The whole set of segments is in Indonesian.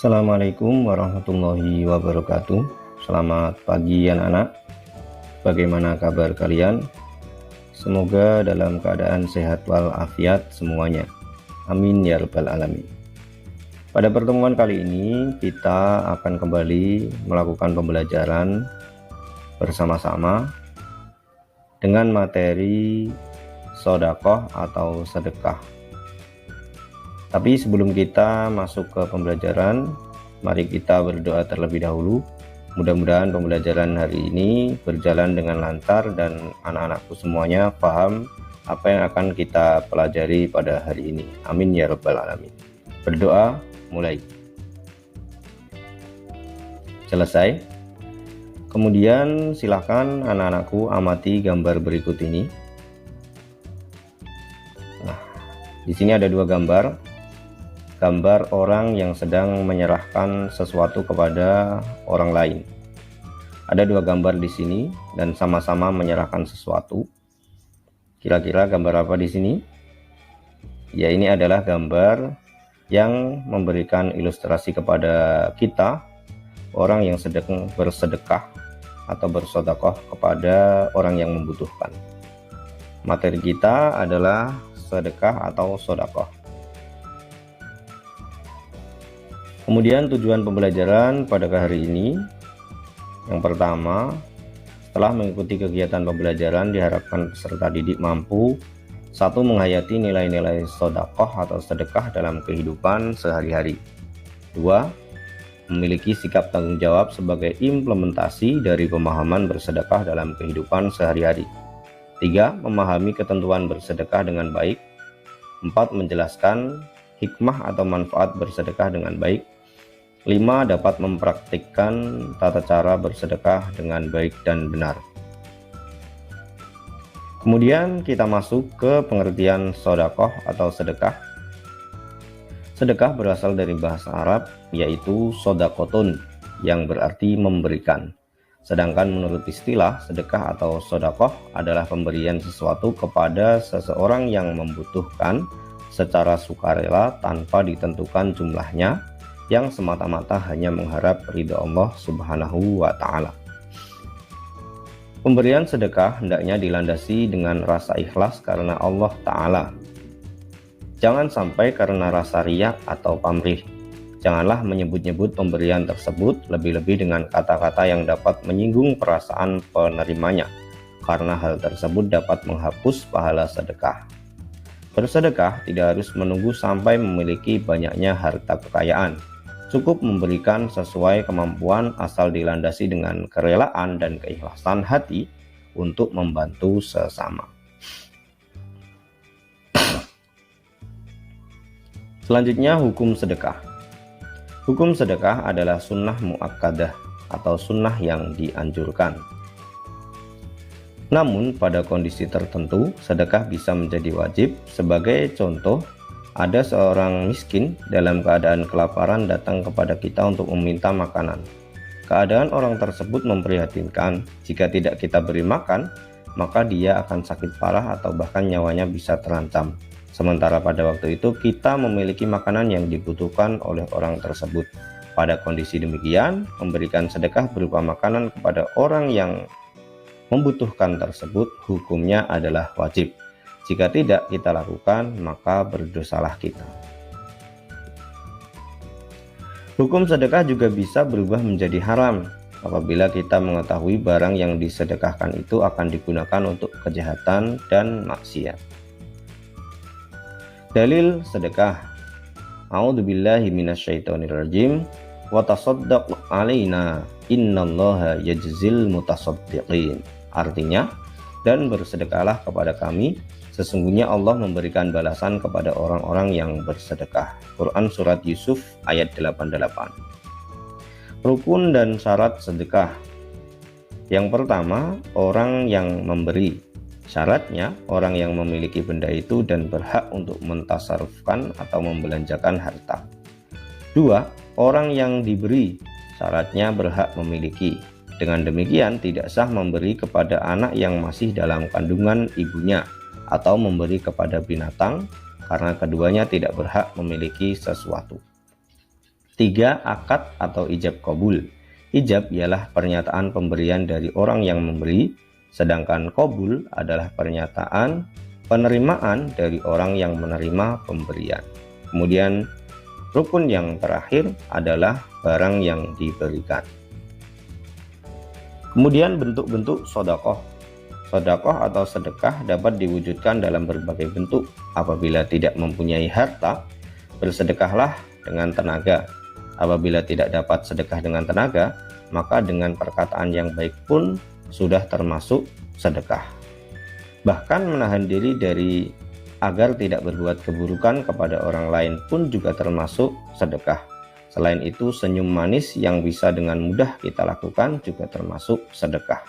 Assalamualaikum warahmatullahi wabarakatuh. Selamat pagi anak-anak. Bagaimana kabar kalian? Semoga dalam keadaan sehat walafiat semuanya. Amin ya rabbal alamin. Pada pertemuan kali ini kita akan kembali melakukan pembelajaran bersama-sama dengan materi sedekah atau sedekah. Tapi sebelum kita masuk ke pembelajaran, mari kita berdoa terlebih dahulu. Mudah-mudahan pembelajaran hari ini berjalan dengan lancar dan anak-anakku semuanya paham apa yang akan kita pelajari pada hari ini. Amin ya rabbal alamin. Berdoa mulai. Selesai. Kemudian silakan anak-anakku amati gambar berikut ini. Nah, di sini ada dua gambar. Gambar orang yang sedang menyerahkan sesuatu kepada orang lain. Ada dua gambar di sini dan sama-sama menyerahkan sesuatu. Kira-kira gambar apa di sini? Ya, ini adalah gambar yang memberikan ilustrasi kepada kita, orang yang sedang bersedekah atau bersedekah kepada orang yang membutuhkan. Materi kita adalah sedekah atau sedekah. Kemudian tujuan pembelajaran pada hari ini, yang pertama, setelah mengikuti kegiatan pembelajaran diharapkan peserta didik mampu: 1. Menghayati nilai-nilai sedekah atau sedekah dalam kehidupan sehari-hari. 2. Memiliki sikap tanggung jawab sebagai implementasi dari pemahaman bersedekah dalam kehidupan sehari-hari. 3. Memahami ketentuan bersedekah dengan baik. 4. Menjelaskan hikmah atau manfaat bersedekah dengan baik. 5. Dapat mempraktikkan tata cara bersedekah dengan baik dan benar. Kemudian kita masuk ke pengertian sedekah atau sedekah. Sedekah berasal dari bahasa Arab, yaitu sodakotun, yang berarti memberikan. Sedangkan menurut istilah, sedekah atau sedekah adalah pemberian sesuatu kepada seseorang yang membutuhkan secara sukarela tanpa ditentukan jumlahnya, yang semata-mata hanya mengharap ridha Allah Subhanahu wa Ta'ala. Pemberian sedekah hendaknya dilandasi dengan rasa ikhlas karena Allah Ta'ala. Jangan sampai karena rasa riya atau pamrih. Janganlah menyebut-nyebut pemberian tersebut, lebih-lebih dengan kata-kata yang dapat menyinggung perasaan penerimanya, karena hal tersebut dapat menghapus pahala sedekah. Bersedekah tidak harus menunggu sampai memiliki banyaknya harta kekayaan. Cukup memberikan sesuai kemampuan asal dilandasi dengan kerelaan dan keikhlasan hati untuk membantu sesama. Selanjutnya, hukum sedekah. Hukum sedekah adalah sunnah muakkadah atau sunnah yang dianjurkan. Namun pada kondisi tertentu sedekah bisa menjadi wajib. Sebagai contoh, ada seorang miskin dalam keadaan kelaparan datang kepada kita untuk meminta makanan. Keadaan orang tersebut memprihatinkan. Jika tidak kita beri makan, maka dia akan sakit parah atau bahkan nyawanya bisa terancam. Sementara pada waktu itu kita memiliki makanan yang dibutuhkan oleh orang tersebut. Pada kondisi demikian, memberikan sedekah berupa makanan kepada orang yang membutuhkan tersebut hukumnya adalah wajib. Jika tidak kita lakukan, maka berdosalah kita. Hukum sedekah juga bisa berubah menjadi haram apabila kita mengetahui barang yang disedekahkan itu akan digunakan untuk kejahatan dan maksiat. Dalil sedekah. A'udzubillahi minasyaitonirrajim. Wa tasaddaq 'alaina innallaha yajzil mutasaddiqin. Artinya, dan bersedekahlah kepada kami, sesungguhnya Allah memberikan balasan kepada orang-orang yang bersedekah. Quran Surat Yusuf ayat 88. Rukun dan syarat sedekah. Yang pertama, orang yang memberi. Syaratnya, orang yang memiliki benda itu dan berhak untuk mentasarufkan atau membelanjakan harta. 2. Orang yang diberi. Syaratnya berhak memiliki. Dengan demikian, tidak sah memberi kepada anak yang masih dalam kandungan ibunya atau memberi kepada binatang, karena keduanya tidak berhak memiliki sesuatu. 3. Akad atau ijab qabul. Ijab ialah pernyataan pemberian dari orang yang memberi, sedangkan qabul adalah pernyataan penerimaan dari orang yang menerima pemberian. Kemudian rukun yang terakhir adalah barang yang diberikan. Kemudian bentuk-bentuk sedekah. Sedekah atau sedekah dapat diwujudkan dalam berbagai bentuk. Apabila tidak mempunyai harta, bersedekahlah dengan tenaga. Apabila tidak dapat sedekah dengan tenaga, maka dengan perkataan yang baik pun sudah termasuk sedekah. Bahkan menahan diri dari agar tidak berbuat keburukan kepada orang lain pun juga termasuk sedekah. Selain itu, senyum manis yang bisa dengan mudah kita lakukan juga termasuk sedekah.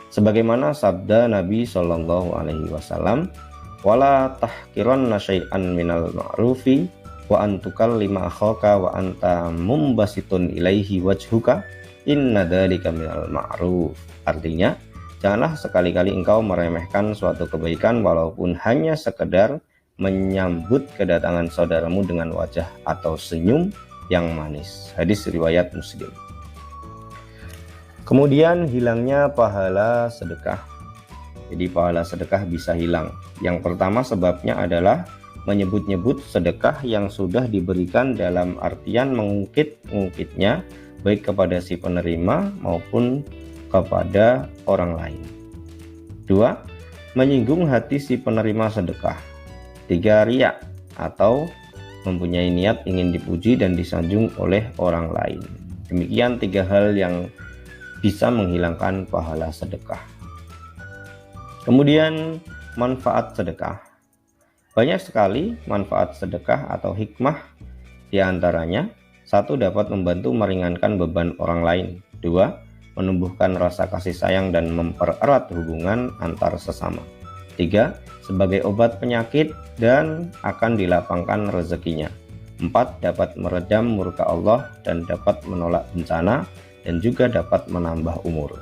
Sebagaimana sabda Nabi Shallallahu Alaihi Wasallam, "Wala tahkiranna syai'an minal ma'rufi wa antukal lima akhaka wa anta mumbasitun ilaihi wajhuka inna dzalika minal ma'ruf." Artinya, janganlah sekali-kali engkau meremehkan suatu kebaikan walaupun hanya sekedar menyambut kedatangan saudaramu dengan wajah atau senyum yang manis. Hadis riwayat Muslim. Kemudian hilangnya pahala sedekah. Jadi pahala sedekah bisa hilang. Yang pertama sebabnya adalah menyebut-nyebut sedekah yang sudah diberikan dalam artian mengungkit-ungkitnya baik kepada si penerima maupun kepada orang lain. 2. Menyinggung hati si penerima sedekah. 3. Riya atau mempunyai niat ingin dipuji dan disanjung oleh orang lain. Demikian 3 hal yang bisa menghilangkan pahala sedekah. Kemudian manfaat sedekah. Banyak sekali manfaat sedekah atau hikmah, di antaranya 1. Dapat membantu meringankan beban orang lain. 2. Menumbuhkan rasa kasih sayang dan mempererat hubungan antar sesama. 3. Sebagai obat penyakit dan akan dilapangkan rezekinya. 4. Dapat meredam murka Allah dan dapat menolak bencana dan juga dapat menambah umur.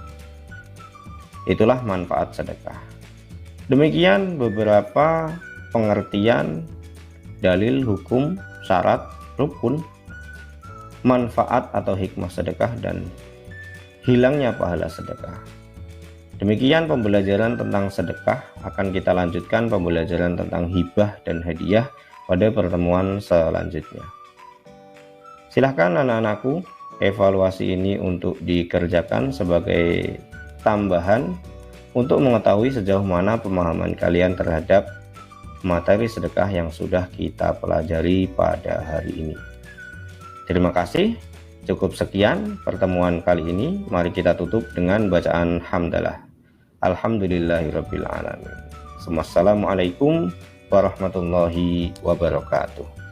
Itulah manfaat sedekah. Demikian beberapa pengertian dalil hukum, syarat, rukun, manfaat atau hikmah sedekah dan hilangnya pahala sedekah. Demikian pembelajaran tentang sedekah. Akan kita lanjutkan pembelajaran tentang hibah dan hadiah pada pertemuan selanjutnya. Silahkan anak-anakku, evaluasi ini untuk dikerjakan sebagai tambahan untuk mengetahui sejauh mana pemahaman kalian terhadap materi sedekah yang sudah kita pelajari pada hari ini. Terima kasih. Cukup sekian pertemuan kali ini. Mari kita tutup dengan bacaan hamdalah. Alhamdulillahirabbil alamin. Wassalamualaikum warahmatullahi wabarakatuh.